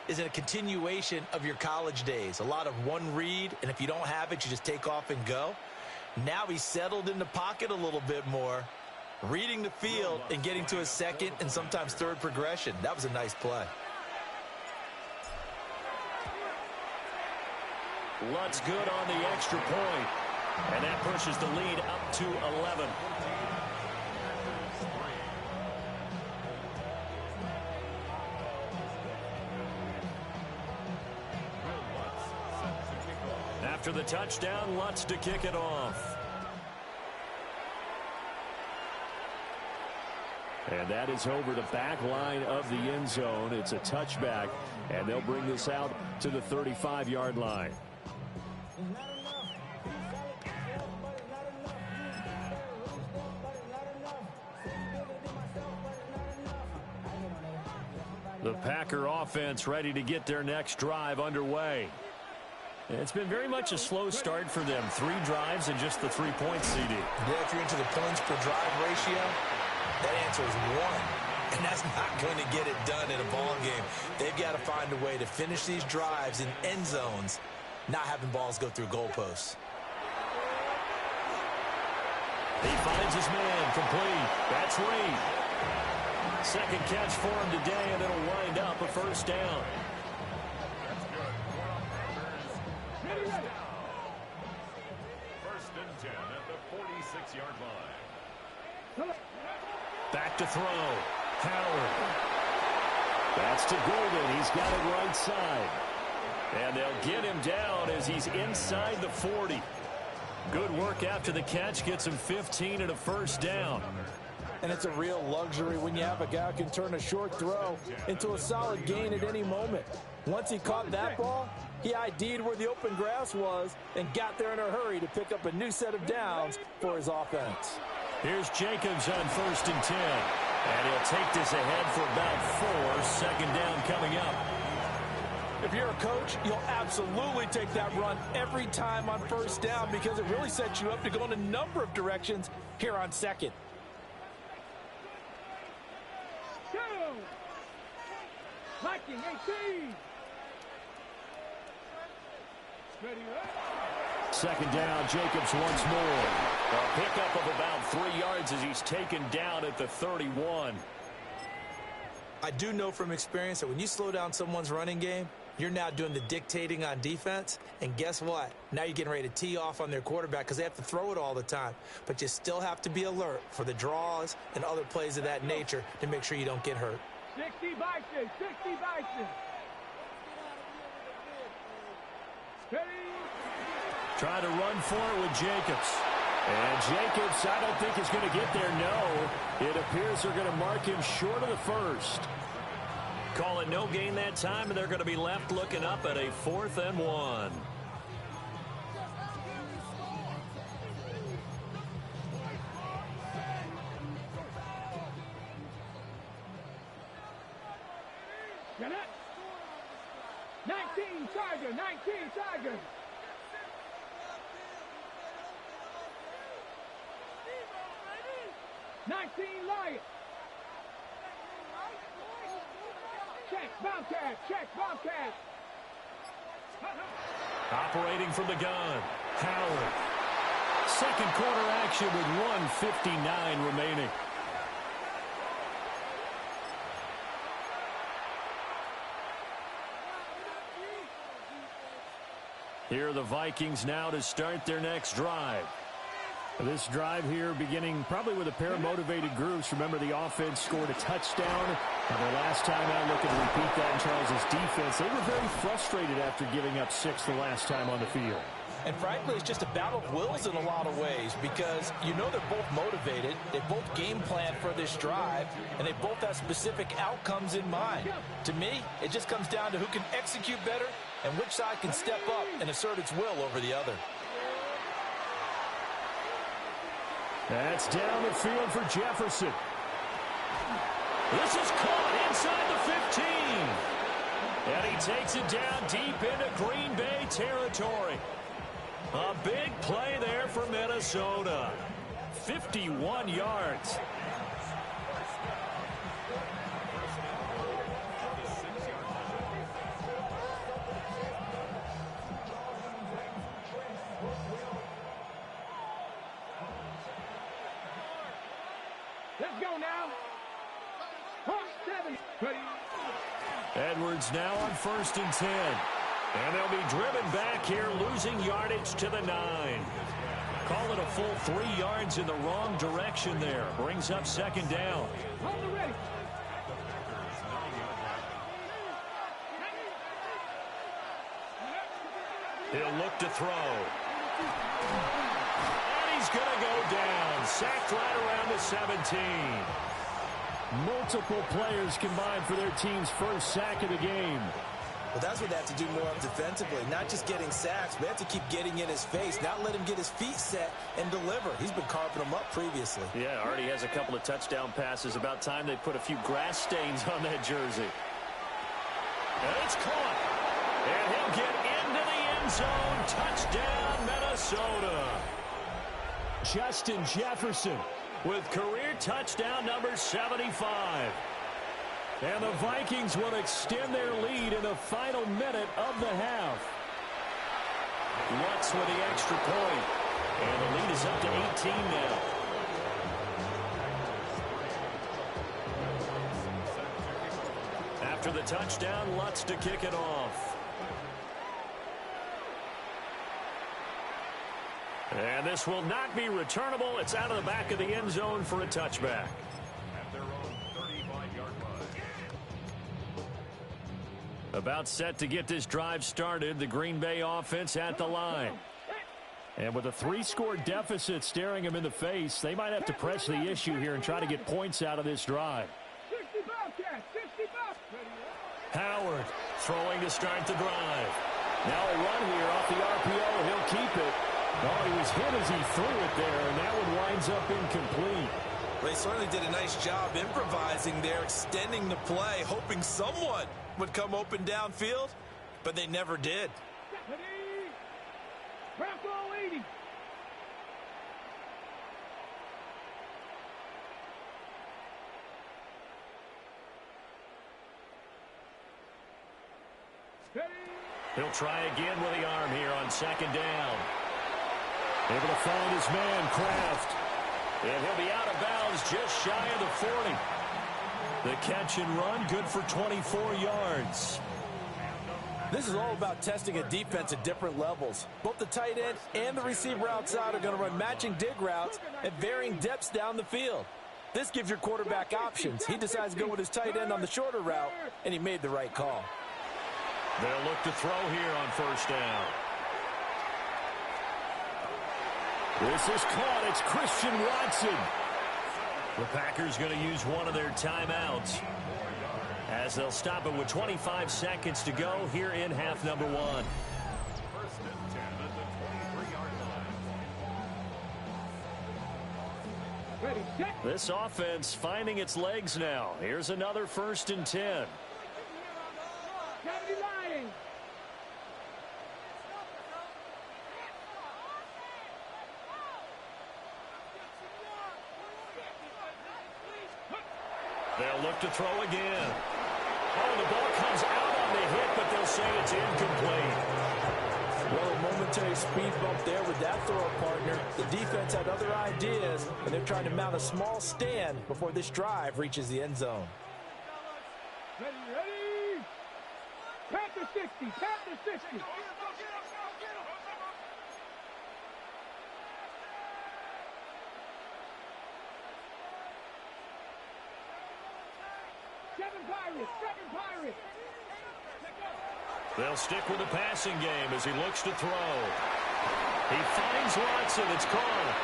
is a continuation of your college days. A lot of one read, and if you don't have it, you just take off and go. Now he's settled in the pocket a little bit more, reading the field and getting to a second and sometimes third progression. That was a nice play. Lutt's good on the extra point, and that pushes the lead up to 11. After the touchdown, Lutz to kick it off. And that is over the back line of the end zone. It's a touchback, and they'll bring this out to the 35-yard line. The Packer offense ready to get their next drive underway. It's been very much a slow start for them. 3 drives and just the 3 points, CD. Yeah, if you're into the points per drive ratio, that answer is 1. And that's not going to get it done in a ball game. They've got to find a way to finish these drives in end zones, not having balls go through goalposts. He finds his man, complete. That's Reed. Second catch for him today, and it'll wind up a first down. First and 10 at the 46-yard line. Back to throw. Howard. That's to Golden. He's got it right side. And they'll get him down as he's inside the 40. Good work after the catch. Gets him 15 and a first down. And it's a real luxury when you have a guy who can turn a short throw into a solid gain at any moment. Once he caught that ball, he ID'd where the open grass was and got there in a hurry to pick up a new set of downs for his offense. Here's Jacobs on first and 10. And he'll take this ahead for about 4. Second down coming up. If you're a coach, you'll absolutely take that run every time on first down because it really sets you up to go in a number of directions here on second. Viking 18. Second down, Jacobs once more. A pickup of about 3 yards as he's taken down at the 31. I do know from experience that when you slow down someone's running game, you're now doing the dictating on defense. And guess what? Now you're getting ready to tee off on their quarterback because they have to throw it all the time. But you still have to be alert for the draws and other plays of that nature to make sure you don't get hurt. 60 Vikings, 60 Vikings. Try to run for it with Jacobs. And Jacobs, I don't think is going to get there. No, it appears they're going to mark him short of the first. Call it no gain that time, and they're going to be left looking up at a 4th and 1. Get it? 19 Tiger, 19 Tiger. Lion. Check, Bobcat, check, Bobcat. Operating from the gun, Howard. Second quarter action with 1:59 remaining. Here are the Vikings now to start their next drive. This drive here beginning probably with a pair of motivated groups. Remember, the offense scored a touchdown. And the last time out, looking to repeat that in Charles's defense. They were very frustrated after giving up 6 the last time on the field. And frankly, it's just a battle of wills in a lot of ways because you know they're both motivated. They both game plan for this drive, and they both have specific outcomes in mind. To me, it just comes down to who can execute better and which side can step up and assert its will over the other. That's down the field for Jefferson. This is caught inside the 15. And he takes it down deep into Green Bay territory. A big play there for Minnesota. 51 yards. Edwards now on 1st and 10. And they'll be driven back here, losing yardage to the 9. Call it a full 3 yards in the wrong direction there. Brings up 2nd down. He'll look to throw. And he's going to go down. Sacked right around the 17. Multiple players combined for their team's first sack of the game. Well, that's what they have to do more of defensively. Not just getting sacks, but they have to keep getting in his face, not let him get his feet set and deliver. He's been carving them up previously. Yeah, already has a couple of touchdown passes. About time they put a few grass stains on that jersey. And it's caught. And he'll get into the end zone. Touchdown, Minnesota. Justin Jefferson with career touchdown number 75. And the Vikings will extend their lead in the final minute of the half. Lutz with the extra point. And the lead is up to 18 now. After the touchdown, Lutz to kick it off. And this will not be returnable. It's out of the back of the end zone for a touchback. At their own 35-yard line. About set to get this drive started, the Green Bay offense at the line. And with a 3-score deficit staring them in the face, they might have to press the issue here and try to get points out of this drive. 60 Bobcats, 60 Bobcats. Howard throwing to start the drive. Now a run here off the RPO, and he'll keep it. Oh, he was hit as he threw it there, and that one winds up incomplete. They certainly did a nice job improvising there, extending the play, hoping someone would come open downfield, but they never did. Ready? Bronco 80. Ready? He'll try again with the arm here on 2nd down. Able to find his man, Kraft. And he'll be out of bounds just shy of the 40. The catch and run, good for 24 yards. This is all about testing a defense at different levels. Both the tight end and the receiver outside are going to run matching dig routes at varying depths down the field. This gives your quarterback options. He decides to go with his tight end on the shorter route, and he made the right call. They'll look to throw here on 1st down. This is caught. It's Christian Watson. The Packers going to use one of their timeouts as they'll stop it with 25 seconds to go here in half number 1. 1st and 10 at the 23-yard line. Ready, set. This offense finding its legs now. Here's another 1st and 10. 70 Lions. They'll look to throw again. Oh, the ball comes out on the hit, but they'll say it's incomplete. Well, a momentary speed bump there with that throw partner. The defense had other ideas, and they're trying to mount a small stand before this drive reaches the end zone. Ready, ready. Panther 60, Panther 60. Seven Pirates. They'll stick with the passing game as he looks to throw. He finds Watson. It's caught.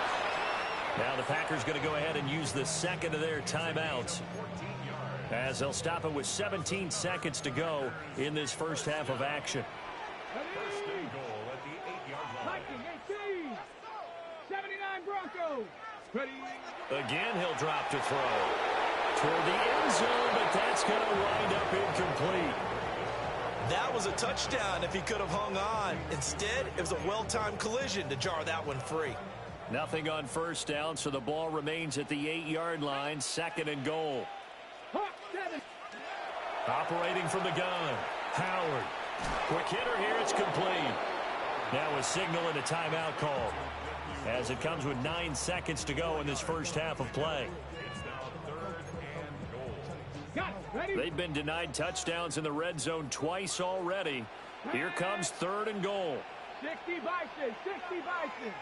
Now the Packers going to go ahead and use the second of their timeouts as they'll stop it with 17 seconds to go in this first half of action. 1st and goal at the 8-yard line. Viking 18. 79 Broncos. Ready. Again, he'll drop to throw. Toward the end zone, but that's going to wind up incomplete. That was a touchdown if he could have hung on. Instead, it was a well-timed collision to jar that one free. Nothing on 1st down, so the ball remains at the 8-yard line, 2nd and goal. Hawk 7. Operating from the gun, Howard. Quick hitter here, it's complete. Now a signal and a timeout call as it comes with 9 seconds to go in this first half of play. It's now 3rd and goal. Got it. Ready. They've been denied touchdowns in the red zone twice already. Here comes 3rd and goal. 60 Bison, 60 Bison.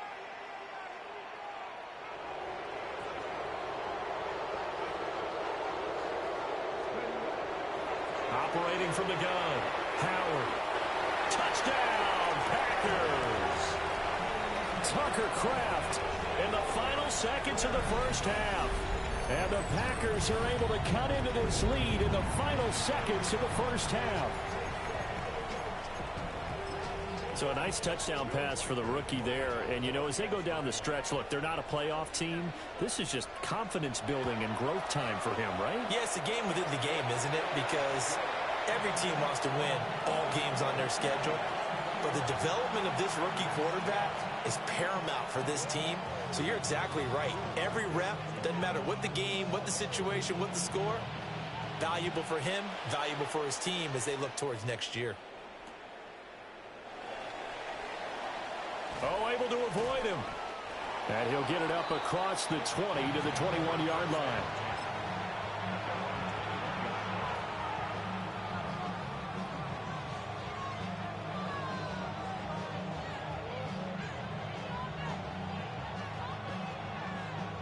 Operating from the gun, Howard. Touchdown, Packers! Tucker Kraft in the final seconds of the first half. And the Packers are able to cut into this lead in the final seconds of the first half. So a nice touchdown pass for the rookie there. And, you know, as they go down the stretch, look, they're not a playoff team. This is just confidence building and growth time for him, right? Yeah, it's a game within the game, isn't it? Because every team wants to win all games on their schedule. But the development of this rookie quarterback is paramount for this team. So you're exactly right. Every rep, doesn't matter what the game, what the situation, what the score, valuable for him, valuable for his team as they look towards next year. Oh, able to avoid him. And he'll get it up across the 20 to the 21-yard line.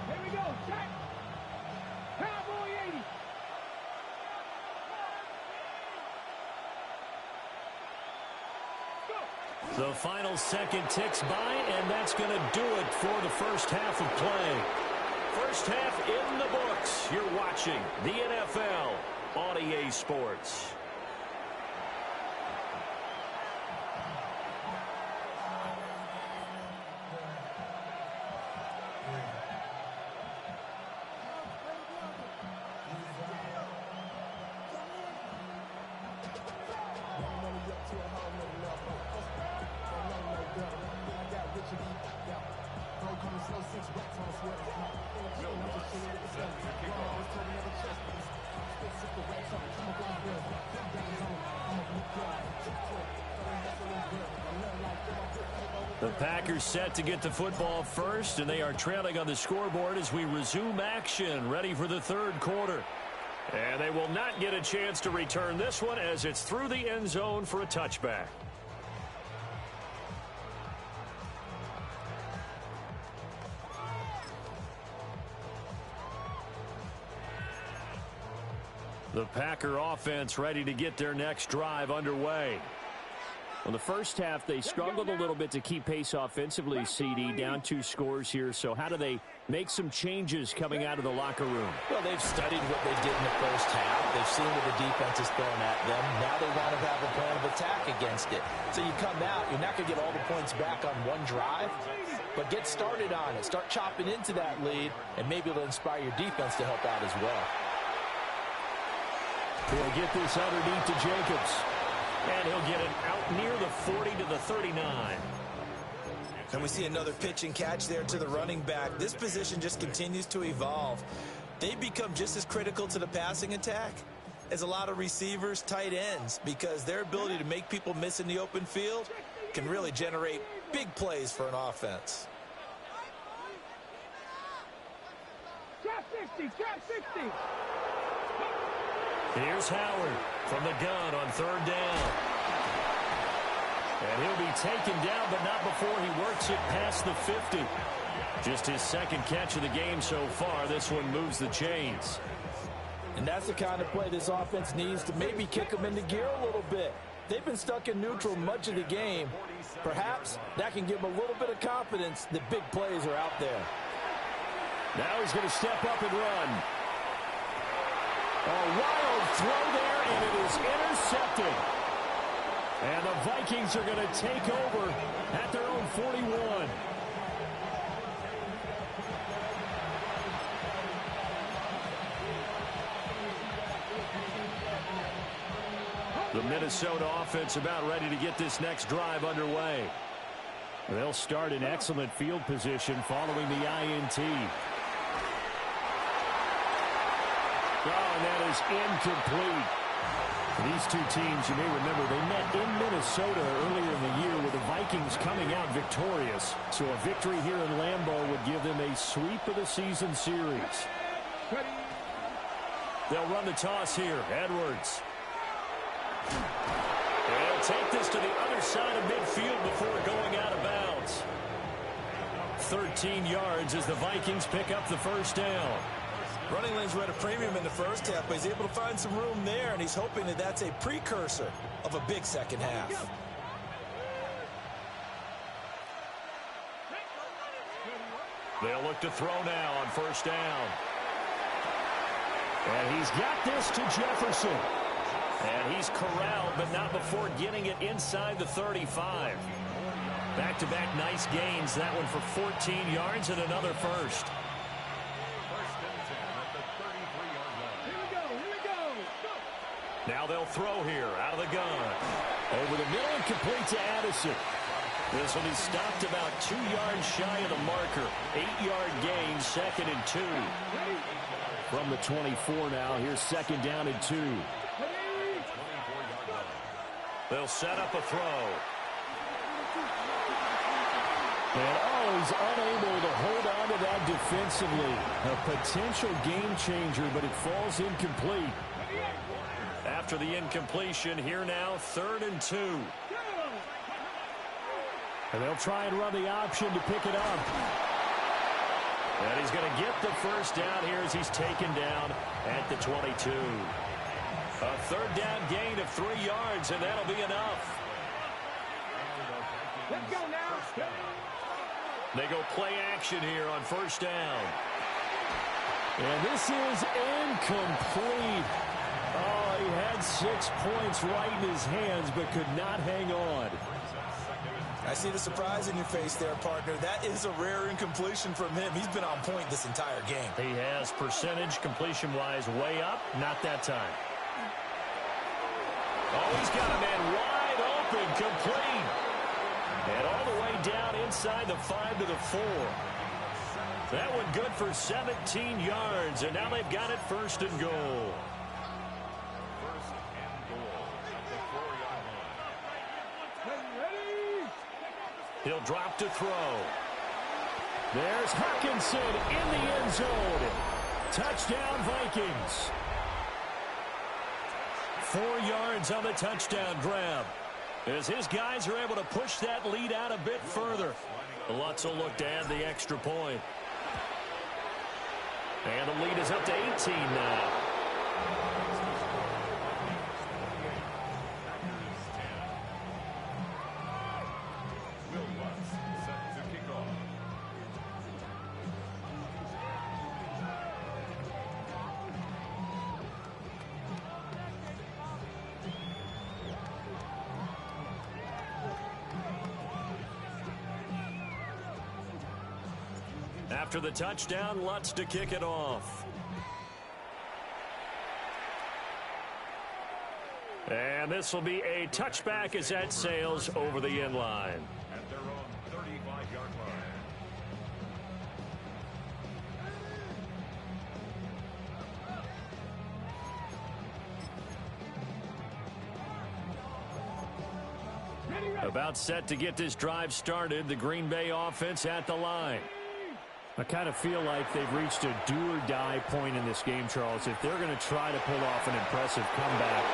Here we go, check. Cowboy 80. The final second ticks by, and that's going to do it for the first half of play. First half in the books. You're watching the NFL on EA Sports. The Packers set to get the football first, and they are trailing on the scoreboard as we resume action, ready for the third quarter. And they will not get a chance to return this one as it's through the end zone for a touchback. The Packer offense ready to get their next drive underway. Well, the first half, they struggled a little bit to keep pace offensively, CD, down 2 scores here. So how do they make some changes coming out of the locker room? Well, they've studied what they did in the first half. They've seen what the defense is throwing at them. Now they want to have a plan of attack against it. So you come out, you're not going to get all the points back on one drive, but get started on it. Start chopping into that lead, and maybe it'll inspire your defense to help out as well. He'll get this underneath to Jacobs. And he'll get it out near the 40 to the 39. And we see another pitch and catch there to the running back. This position just continues to evolve. They become just as critical to the passing attack as a lot of receivers, tight ends, because their ability to make people miss in the open field can really generate big plays for an offense. Trap 60, trap 60. Here's Howard from the gun on third down. And he'll be taken down, but not before he works it past the 50. Just his second catch of the game so far. This one moves the chains. And that's the kind of play this offense needs to maybe kick them into gear a little bit. They've been stuck in neutral much of the game. Perhaps that can give them a little bit of confidence that big plays are out there. Now he's going to step up and run. A wild throw there, and it is intercepted. And the Vikings are going to take over at their own 41. The Minnesota offense about ready to get this next drive underway. They'll start in excellent field position following the INT. Oh, and that is incomplete. These two teams, you may remember, they met in Minnesota earlier in the year with the Vikings coming out victorious. So a victory here in Lambeau would give them a sweep of the season series. They'll run the toss here. Edwards. They'll take this to the other side of midfield before going out of bounds. 13 yards as the Vikings pick up the first down. Running lanes were at a premium in the first half, but he's able to find some room there, and he's hoping that that's a precursor of a big second half. They'll look to throw now on first down. And he's got this to Jefferson. And he's corralled, but not before getting it inside the 35. Back-to-back nice gains. That one for 14 yards and another first. Now they'll throw here out of the gun. Over the middle and complete to Addison. This one is stopped about 2 yards shy of the marker. 8-yard gain, 2nd and 2. From the 24 now, here's 2nd down and 2. They'll set up a throw. And he's unable to hold on to that defensively. A potential game changer, but it falls incomplete. After the incompletion, here now, 3rd and 2. And they'll try and run the option to pick it up. And he's going to get the first down here as he's taken down at the 22. A 3rd down gain of 3 yards, and that'll be enough. Let's go now. They go play action here on first down. And this is incomplete. Oh, he had 6 points right in his hands, but could not hang on. I see the surprise in your face there, partner. That is a rare incompletion from him. He's been on point this entire game. He has percentage completion-wise way up. Not that time. Oh, he's got a man wide open, complete. And all the way down inside the 5 to the 4. That one good for 17 yards, and now they've got it 1st and goal. He'll drop to throw. There's Hawkinson in the end zone. Touchdown, Vikings. 4 yards on the touchdown grab. As his guys are able to push that lead out a bit further. Lutz will look to add the extra point. And the lead is up to 18 now. After the touchdown, Lutz to kick it off. And this will be a touchback as that sails over the end line. At their own 35-yard line. About set to get this drive started. The Green Bay offense at the line. I kind of feel like they've reached a do-or-die point in this game, Charles. If they're going to try to pull off an impressive comeback,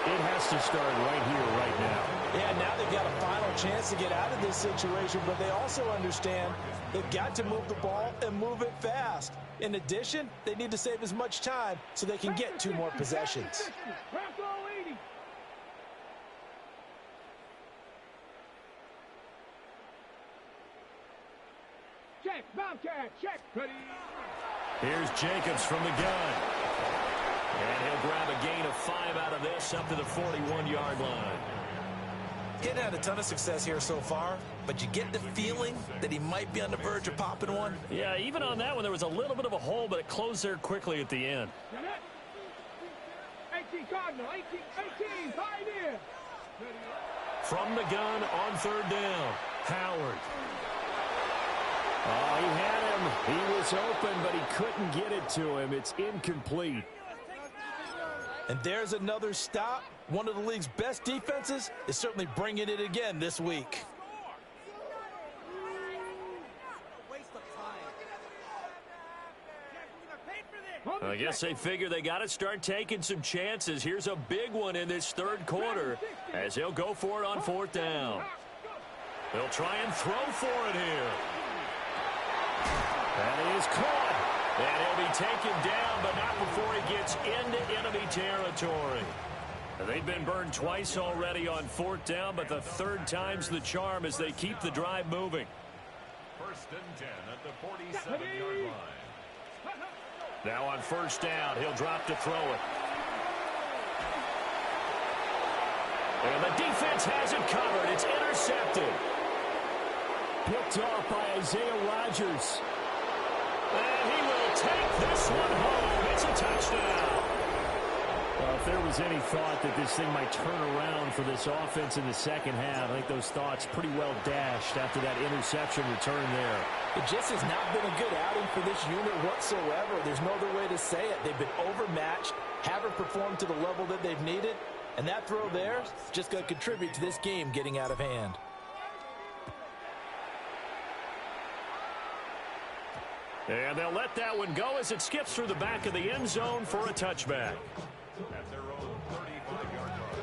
it has to start right here, right now. Yeah, now they've got a final chance to get out of this situation, but they also understand they've got to move the ball and move it fast. In addition, they need to save as much time so they can get 2 more possessions. Check, Bobcat, check. Ready. Here's Jacobs from the gun. And he'll grab a gain of 5 out of this up to the 41-yard line. He hadn't had a ton of success here so far, but you get the feeling that he might be on the verge of popping one. Yeah, even on that one, there was a little bit of a hole, but it closed there quickly at the end. 18 Cardinal, 18, 5 in. From the gun on 3rd down, Howard. Oh, he had him. He was open, but he couldn't get it to him. It's incomplete. And there's another stop. One of the league's best defenses is certainly bringing it again this week. Waste of time. We're gonna pay for this. I guess they figure they got to start taking some chances. Here's a big one in this third quarter as he'll go for it on fourth down. They'll try and throw for it here. That is caught. And he'll be taken down, but not before he gets into enemy territory. They've been burned twice already on fourth down, but the third time's the charm as they keep the drive moving. First and 10 at the 47-yard line. Now on first down, he'll drop to throw it. And the defense has it covered. It's intercepted. Picked off by Isaiah Rodgers. And he will take this one home. It's a touchdown. Well, if there was any thought that this thing might turn around for this offense in the second half, I think those thoughts pretty well dashed after that interception return there. It just has not been a good outing for this unit whatsoever. There's no other way to say it. They've been overmatched, haven't performed to the level that they've needed, and that throw there is just going to contribute to this game getting out of hand. And they'll let that one go as it skips through the back of the end zone for a touchback. At their own 35-yard line.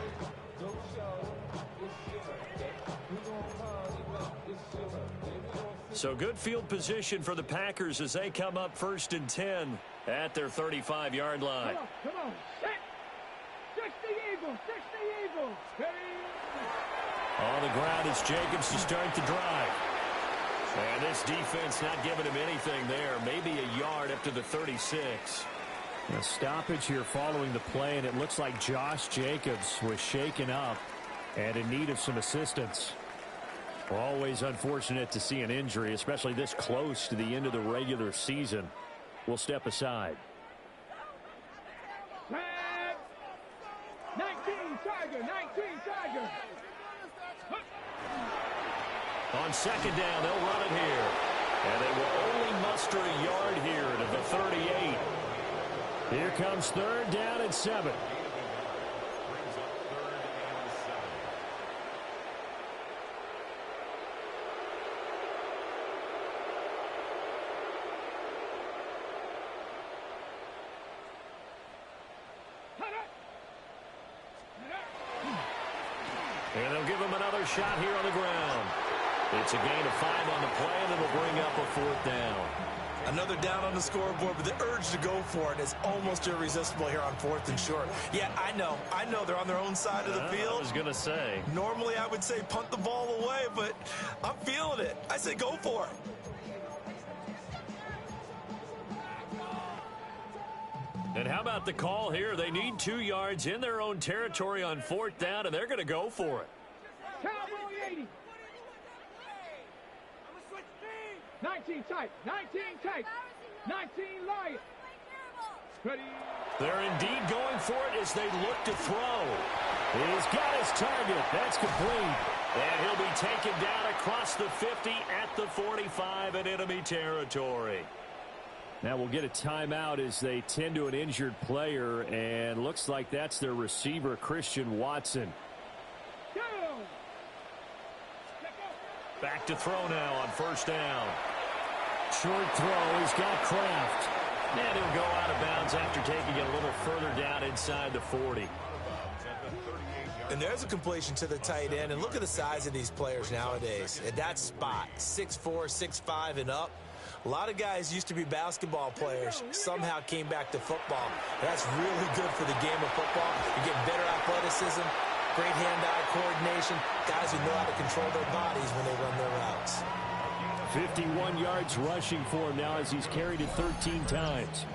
So good field position for the Packers as they come up first and 10 at their 35-yard line. Come on. Six the Eagles. Six the Eagles. On the ground is Jacobs to start the drive. And this defense not giving him anything there. Maybe a yard up to the 36. A stoppage here following the play, and it looks like Josh Jacobs was shaken up and in need of some assistance. Always unfortunate to see an injury, especially this close to the end of the regular season. We'll step aside. 19 Tiger. 19 Tiger. On second down, they'll run it here. And they will only muster a yard here to the 38. Here comes third down and 7. Brings up third and 7. And they'll give him another shot here on the ground. It's a gain of 5 on the play, and it'll bring up a fourth down. Another down on the scoreboard, but the urge to go for it is almost irresistible here on fourth and short. Yeah, I know they're on their own side of the field. I was going to say. Normally I would say punt the ball away, but I'm feeling it. I say go for it. And how about the call here? They need 2 yards in their own territory on fourth down, and they're going to go for it. Cowboy 80. 19 tight. 19 tight. 19 Lion. Ready. They're indeed going for it as they look to throw. He's got his target. That's complete. And he'll be taken down across the 50 at the 45 in enemy territory. Now we'll get a timeout as they tend to an injured player, and looks like that's their receiver, Christian Watson. Go. Back to throw now on first down. Short throw. He's got Kraft. And he'll go out of bounds after taking it a little further down inside the 40. And there's a completion to the tight end. And look at the size of these players nowadays. At that spot, 6'4", 6'5", and up. A lot of guys used to be basketball players, somehow came back to football. That's really good for the game of football. You get better athleticism, great hand-eye coordination, guys who know how to control their bodies when they run their routes. 51 yards rushing for him now as he's carried it 13 times.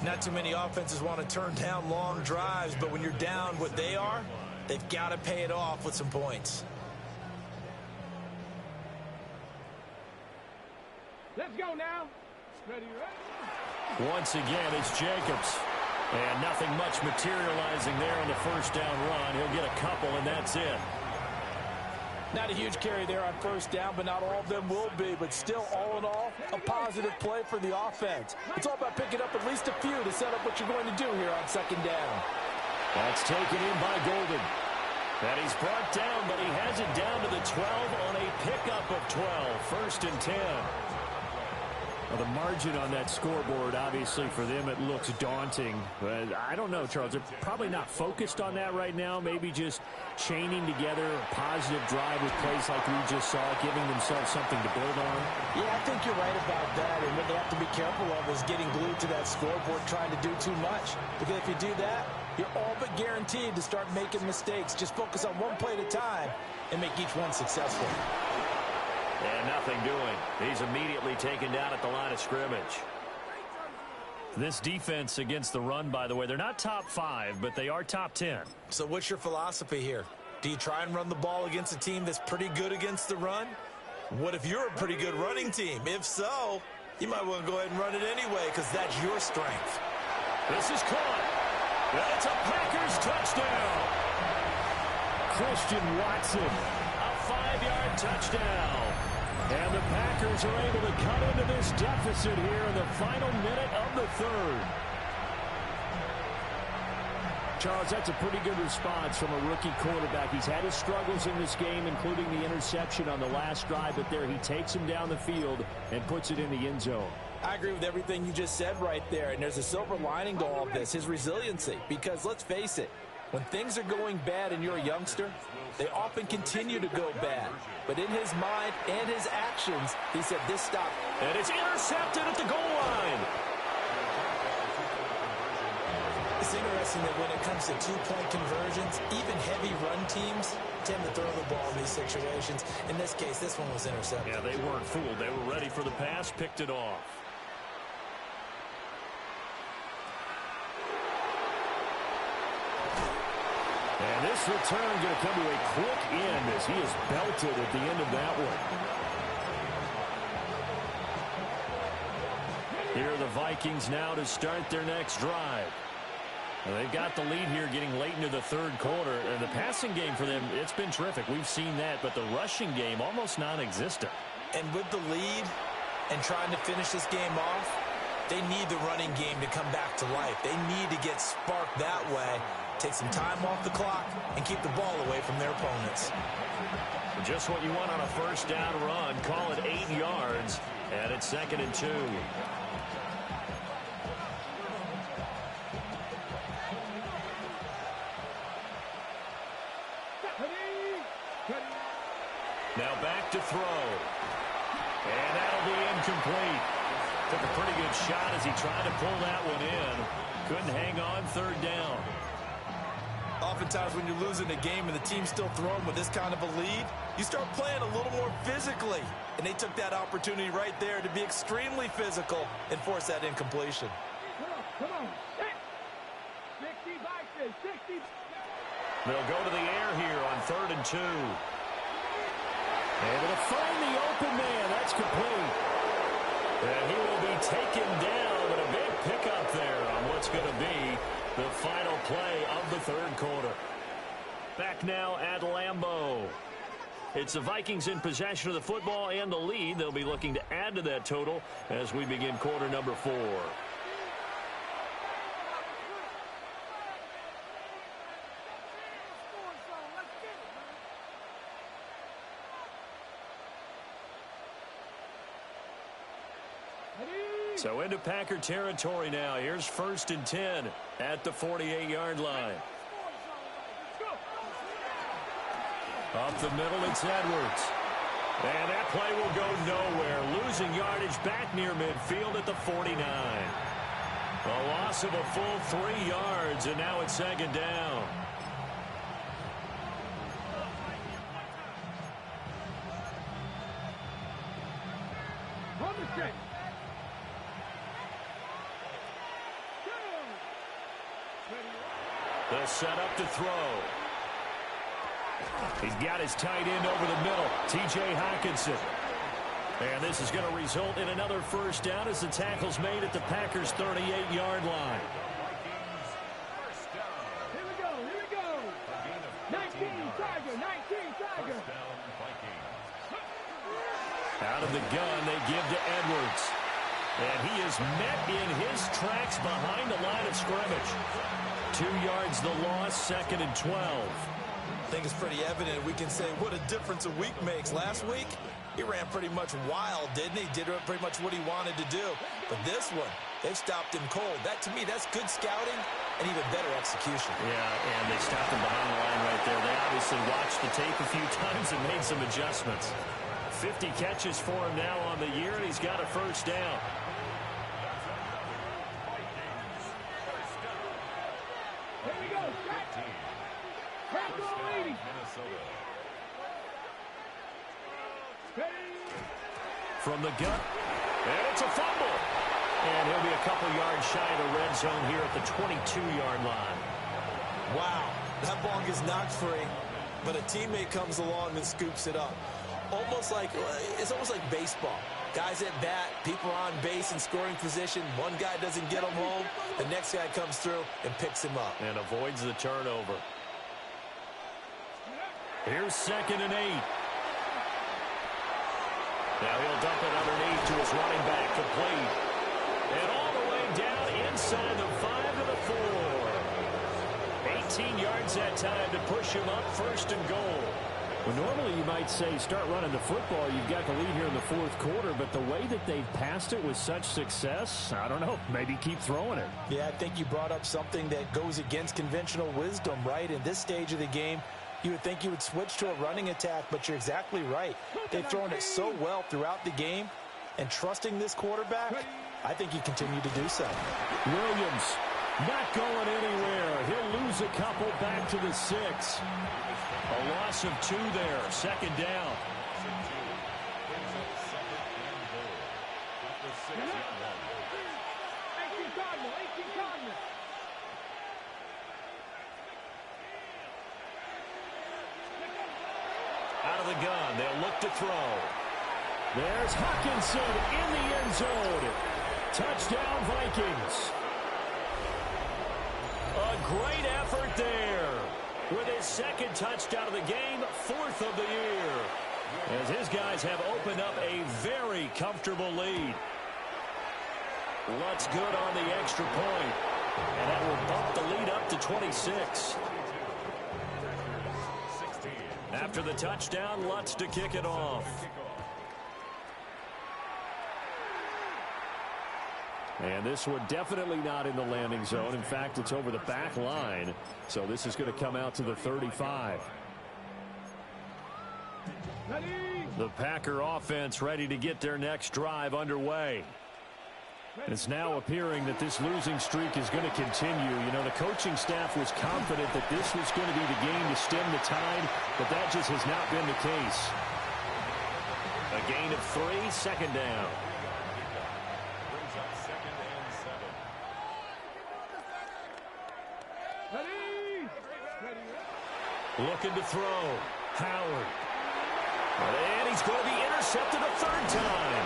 Not too many offenses want to turn down long drives, but when you're down what they are, they've got to pay it off with some points. Let's go now. Ready, ready. Once again, it's Jacobs. And nothing much materializing there on the first down run. He'll get a couple, and that's it. Not a huge carry there on first down, but not all of them will be. But still, all in all, a positive play for the offense. It's all about picking up at least a few to set up what you're going to do here on second down. That's taken in by Golden. And he's brought down, but he has it down to the 12 on a pickup of 12. First and 10. Well, the margin on that scoreboard, obviously, for them, it looks daunting. But I don't know, Charles. They're probably not focused on that right now. Maybe just chaining together a positive drive with plays like we just saw, giving themselves something to build on. Yeah, I think you're right about that. And what they have to be careful of is getting glued to that scoreboard trying to do too much. Because if you do that, you're all but guaranteed to start making mistakes. Just focus on one play at a time and make each one successful. And nothing doing. He's immediately taken down at the line of scrimmage. This defense against the run, by the way, they're not top 5, but they are top 10. So what's your philosophy here? Do you try and run the ball against a team that's pretty good against the run? What if you're a pretty good running team? If so, you might want to go ahead and run it anyway because that's your strength. This is caught. That's a Packers touchdown. Christian Watson, a 5-yard touchdown. And the Packers are able to cut into this deficit here in the final minute of the third. Charles, that's a pretty good response from a rookie quarterback. He's had his struggles in this game, including the interception on the last drive, but there he takes him down the field and puts it in the end zone. I agree with everything you just said right there, and there's a silver lining to all of this, his resiliency. Because let's face it, when things are going bad and you're a youngster, they often continue to go bad. But in his mind and his actions, he said this stop. And it's intercepted at the goal line. It's interesting that when it comes to two-point conversions, even heavy run teams tend to throw the ball in these situations. In this case, this one was intercepted. Yeah, they weren't fooled. They were ready for the pass, picked it off. And this return going to come to a quick end as he is belted at the end of that one. Here are the Vikings now to start their next drive. Well, they've got the lead here getting late into the third quarter. And the passing game for them, it's been terrific. We've seen that, but the rushing game almost non-existent. And with the lead and trying to finish this game off, they need the running game to come back to life. They need to get sparked that way, take some time off the clock, and keep the ball away from their opponents. Just what you want on a first down run. Call it 8 yards, and it's 2nd and 2. Now back to throw. And that'll be incomplete. Took a pretty good shot as he tried to pull that one in. Couldn't hang on 3rd down. Oftentimes when you're losing a game and the team's still throwing with this kind of a lead, you start playing a little more physically. And they took that opportunity right there to be extremely physical and force that incompletion. Come on. 60 Vikings, 60. They'll go to the air here on 3rd and 2. Able to find the open man. That's complete. And he will be taken down, but a big pickup there on what's going to be the final play of the 3rd quarter. Back now at Lambeau. It's the Vikings in possession of the football and the lead. They'll be looking to add to that total as we begin quarter number 4. So into Packer territory now. Here's 1st and 10 at the 48-yard line. Up the middle, it's Edwards. And that play will go nowhere. Losing yardage back near midfield at the 49. A loss of a full 3 yards, and now it's 2nd down. They'll set up to throw. He's got his tight end over the middle, T.J. Hockenson. And this is going to result in another first down as the tackle's made at the Packers' 38-yard line. Here we go. 19 Tiger. Out of the gun, they give to Edwards. And he is met in his tracks behind the line of scrimmage. 2 yards the loss, 2nd and 12. I think it's pretty evident we can say what a difference a week makes. Last week, He ran pretty much wild, didn't he? Did pretty much what he wanted to do. But this one, they've stopped him cold. That, to me, that's good scouting and even better execution. Yeah, and they stopped him behind the line right there. They obviously watched the tape a few times and made some adjustments. 50 catches for him now on the year, and he's got a first down. Here we go. Crack on, lady. From the gut, and it's a fumble. And he'll be a couple yards shy of the red zone here at the 22-yard line. Wow, that ball gets knocked free, but a teammate comes along and scoops it up. It's almost like baseball. Guys at bat, people are on base in scoring position. One guy doesn't get him home. The next guy comes through and picks him up. And avoids the turnover. Here's 2nd and 8. Now he'll dump it underneath to his running back, complete. And all the way down inside the 5 to the 4. 18 yards that time to push him up, 1st and goal. Well, normally you might say start running the football. You've got the lead here in the 4th quarter, but the way that they've passed it with such success, I don't know, maybe keep throwing it. Yeah, I think you brought up something that goes against conventional wisdom, right? In this stage of the game, you would think you would switch to a running attack, but you're exactly right. They've thrown it so well throughout the game, and trusting this quarterback, I think you continue to do so. Williams not going anywhere. He'll lose a couple back to the 6. A loss of 2 there, 2nd down. Out of the gun, they'll look to throw. There's Hawkinson in the end zone. Touchdown, Vikings. A great effort there. With his 2nd touchdown of the game, 4th of the year. As his guys have opened up a very comfortable lead. Lutz good on the extra point. And that will bump the lead up to 26. After the touchdown, Lutz to kick it off. And this one definitely not in the landing zone. In fact, it's over the back line. So this is going to come out to the 35. The Packer offense ready to get their next drive underway. It's now appearing that this losing streak is going to continue. You know, the coaching staff was confident that this was going to be the game to stem the tide, but that just has not been the case. A gain of 3, 2nd down. Looking to throw. Howard. And he's going to be intercepted a 3rd time.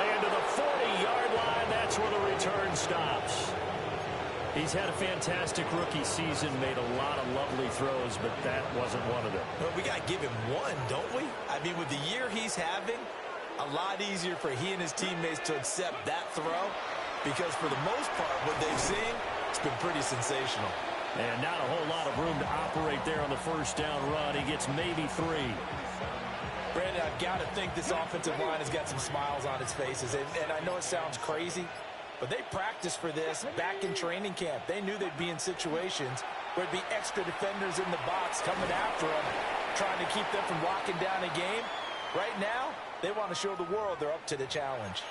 And to the 40-yard line, that's where the return stops. He's had a fantastic rookie season, made a lot of lovely throws, but that wasn't one of them. Well, we got to give him one, don't we? I mean, with the year he's having, a lot easier for he and his teammates to accept that throw, because for the most part, what they've seen, it's been pretty sensational. And not a whole lot of room to operate there on the 1st down run. He gets maybe 3. Brandon, I've got to think this offensive line has got some smiles on its faces. And I know it sounds crazy, but they practiced for this back in training camp. They knew they'd be in situations where it'd be extra defenders in the box coming after them, trying to keep them from locking down a game. Right now, they want to show the world they're up to the challenge.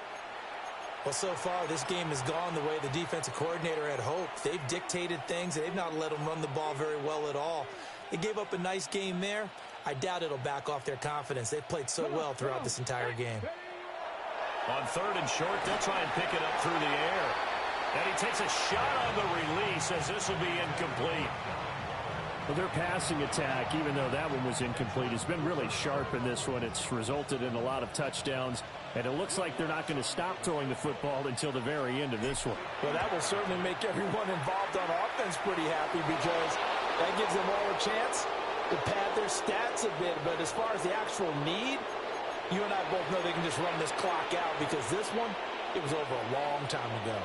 Well, so far, this game has gone the way the defensive coordinator had hoped. They've dictated things, and they've not let them run the ball very well at all. They gave up a nice game there. I doubt it'll back off their confidence. They've played so well throughout this entire game. On 3rd and short, they'll try and pick it up through the air. And he takes a shot on the release as this will be incomplete. Well, their passing attack, even though that one was incomplete, has been really sharp in this one. It's resulted in a lot of touchdowns, and it looks like they're not going to stop throwing the football until the very end of this one. Well, that will certainly make everyone involved on offense pretty happy, because that gives them all a chance to pad their stats a bit. But as far as the actual need, you and I both know they can just run this clock out, because this one, it was over a long time ago.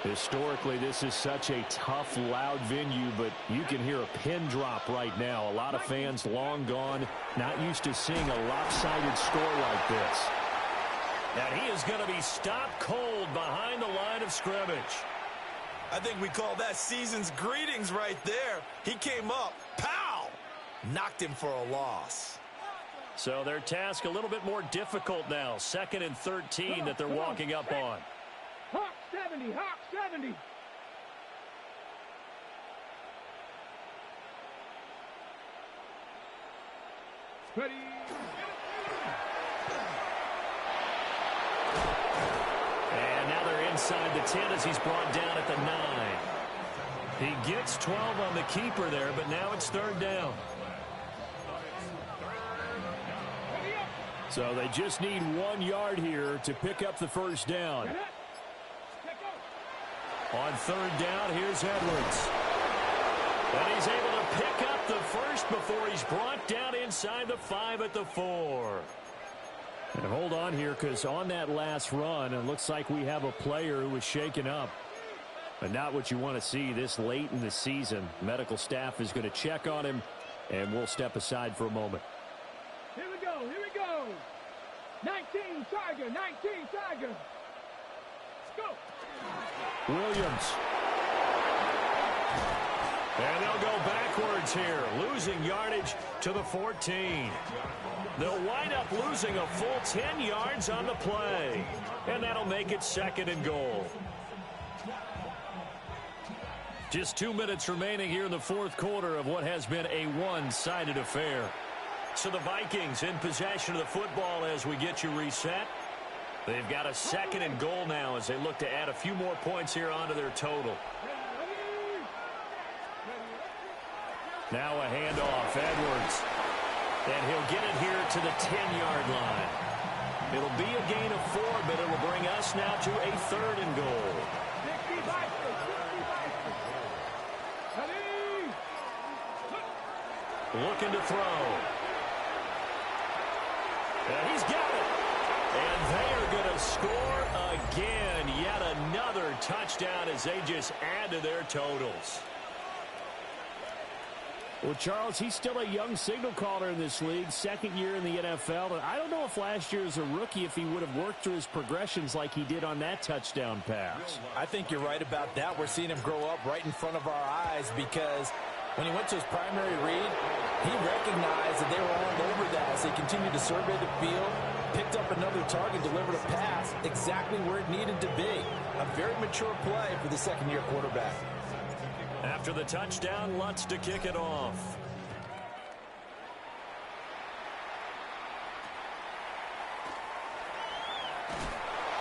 Historically, this is such a tough, loud venue, but you can hear a pin drop right now. A lot of fans long gone, not used to seeing a lopsided score like this. And he is going to be stopped cold behind the line of scrimmage. I think we call that season's greetings right there. He came up, pow! Knocked him for a loss. So their task a little bit more difficult now. 2nd and 13 that they're walking up on. Hawk 70, Hawk 70. Ready. And now they're inside the 10 as he's brought down at the 9. He gets 12 on the keeper there, but now it's 3rd down. So they just need 1 yard here to pick up the first down. On 3rd down, here's Edwards. And he's able to pick up the first before he's brought down inside the 5 at the 4. And hold on here, because on that last run, it looks like we have a player who was shaken up. But not what you want to see this late in the season. Medical staff is going to check on him, and we'll step aside for a moment. Here we go, here we go. 19 Tiger, 19 Tiger. Let's go. Williams. And they'll go backwards here, losing yardage to the 14. They'll wind up losing a full 10 yards on the play. And that'll make it 2nd and goal. Just 2 minutes remaining here in the 4th quarter of what has been a one-sided affair. So the Vikings in possession of the football as we get you reset. They've got a 2nd and goal now as they look to add a few more points here onto their total. Now a handoff, Edwards. And he'll get it here to the 10-yard line. It'll be a gain of 4, but it'll bring us now to a 3rd and goal. Looking to throw. And he's got it. And they are going to score again. Yet another touchdown as they just add to their totals. Well, Charles, he's still a young signal caller in this league, 2nd year in the NFL. And I don't know if last year as a rookie, if he would have worked through his progressions like he did on that touchdown pass. I think you're right about that. We're seeing him grow up right in front of our eyes because when he went to his primary read, he recognized that they were all over that as they continued to survey the field, picked up another target, delivered a pass exactly where it needed to be. A very mature play for the 2nd-year quarterback. After the touchdown, Lutz to kick it off.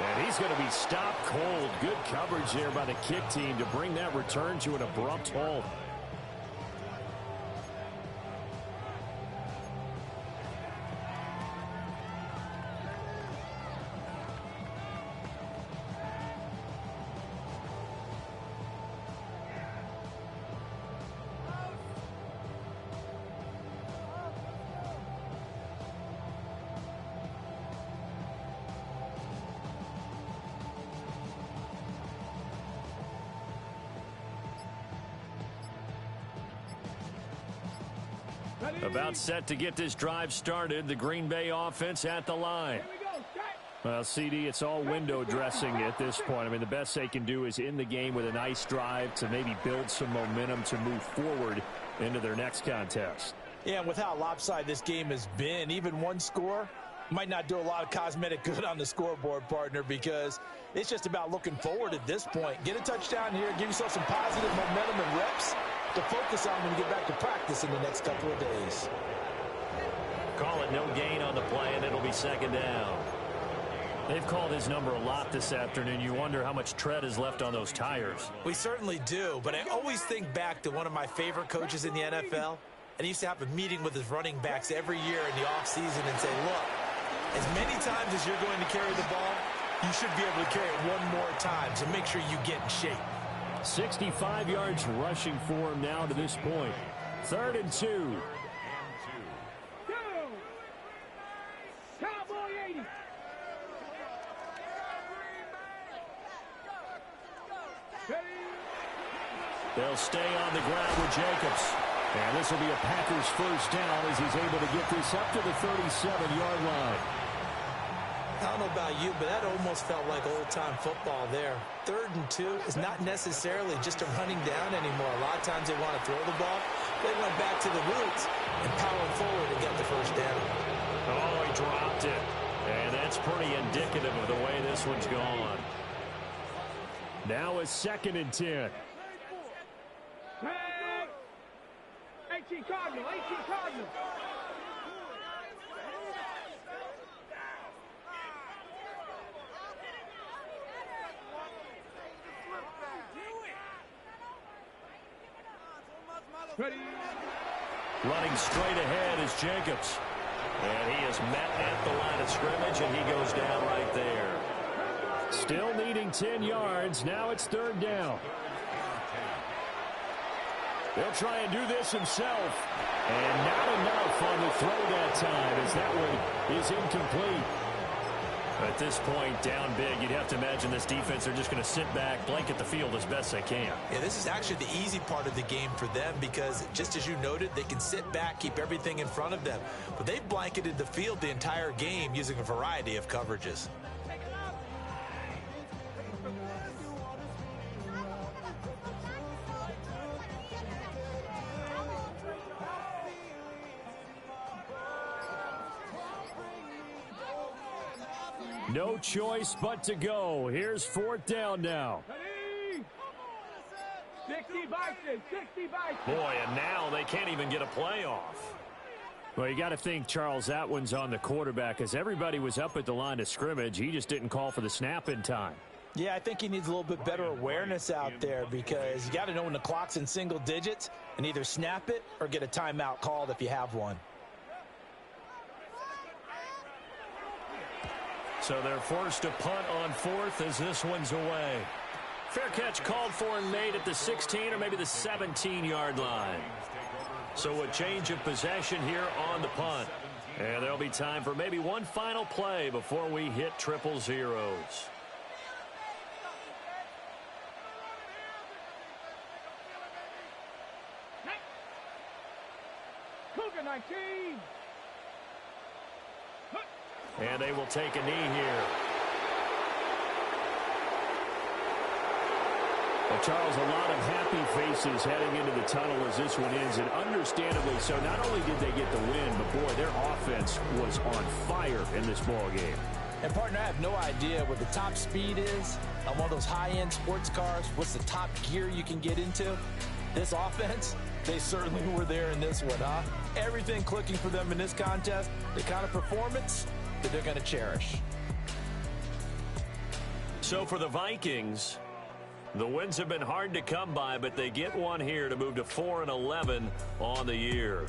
And he's going to be stopped cold. Good coverage there by the kick team to bring that return to an abrupt halt. About set to get this drive started. The Green Bay offense at the line. Well, CD, it's all window dressing at this point. I mean, the best they can do is end the game with a nice drive to maybe build some momentum to move forward into their next contest. Yeah, and with how lopsided this game has been, even one score might not do a lot of cosmetic good on the scoreboard, partner, because it's just about looking forward at this point. Get a touchdown here, give yourself some positive momentum and reps to focus on when you get back to practice in the next couple of days. Call it no gain on the play, and it'll be 2nd down. They've called his number a lot this afternoon. You wonder how much tread is left on those tires. We certainly do, but I always think back to one of my favorite coaches in the NFL, and he used to have a meeting with his running backs every year in the offseason and say, look, as many times as you're going to carry the ball, you should be able to carry it one more time, so make sure you get in shape. 65 yards rushing for him now to this point. 3rd and 2. Cowboy 80. They'll stay on the ground with Jacobs. And this will be a Packers first down as he's able to get this up to the 37-yard line. I don't know about you, but that almost felt like old-time football there. 3rd and 2 is not necessarily just a running down anymore. A lot of times they want to throw the ball. They went back to the roots and powered forward to get the first down. Oh, he dropped it. And that's pretty indicative of the way this one's gone. Now a 2nd and 10. 18 Cardinal, 18 Cardinal. Ready. Running straight ahead is Jacobs. And he is met at the line of scrimmage, and he goes down right there. Still needing 10 yards. Now it's 3rd down. He'll try and do this himself. And not enough on the throw that time as that one is incomplete. At this point, down big, you'd have to imagine this defense are just going to sit back, blanket the field as best they can. Yeah, this is actually the easy part of the game for them because, just as you noted, they can sit back, keep everything in front of them. But they've blanketed the field the entire game using a variety of coverages. No choice but to go. Here's 4th down now. Ready. 60 Vikings, 60 Vikings. Boy, and now they can't even get a play off. Well, you got to think, Charles, that one's on the quarterback as everybody was up at the line of scrimmage. He just didn't call for the snap in time. Yeah, I think he needs a little bit better awareness out there because you got to know when the clock's in single digits and either snap it or get a timeout called if you have one. So they're forced to punt on 4th as this one's away. Fair catch called for and made at the 16 or maybe the 17-yard line. So a change of possession here on the punt. And there'll be time for maybe one final play before we hit 000. Cougar 19. And they will take a knee here. Well, Charles, a lot of happy faces heading into the tunnel as this one ends, and understandably so. Not only did they get the win, but, boy, their offense was on fire in this ball game. And, partner, I have no idea what the top speed is on one of those high-end sports cars. What's the top gear you can get into? This offense, they certainly were there in this one, huh? Everything clicking for them in this contest, the kind of performance that they're going to cherish. So for the Vikings, the wins have been hard to come by, but they get one here to move to 4-11 on the year.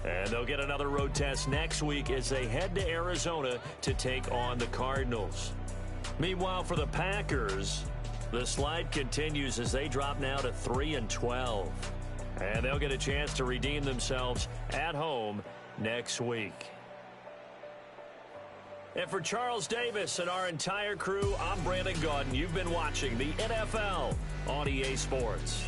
And they'll get another road test next week as they head to Arizona to take on the Cardinals. Meanwhile, for the Packers, the slide continues as they drop now to 3-12. And they'll get a chance to redeem themselves at home next week. And for Charles Davis and our entire crew, I'm Brandon Gaudin. You've been watching the NFL on EA Sports.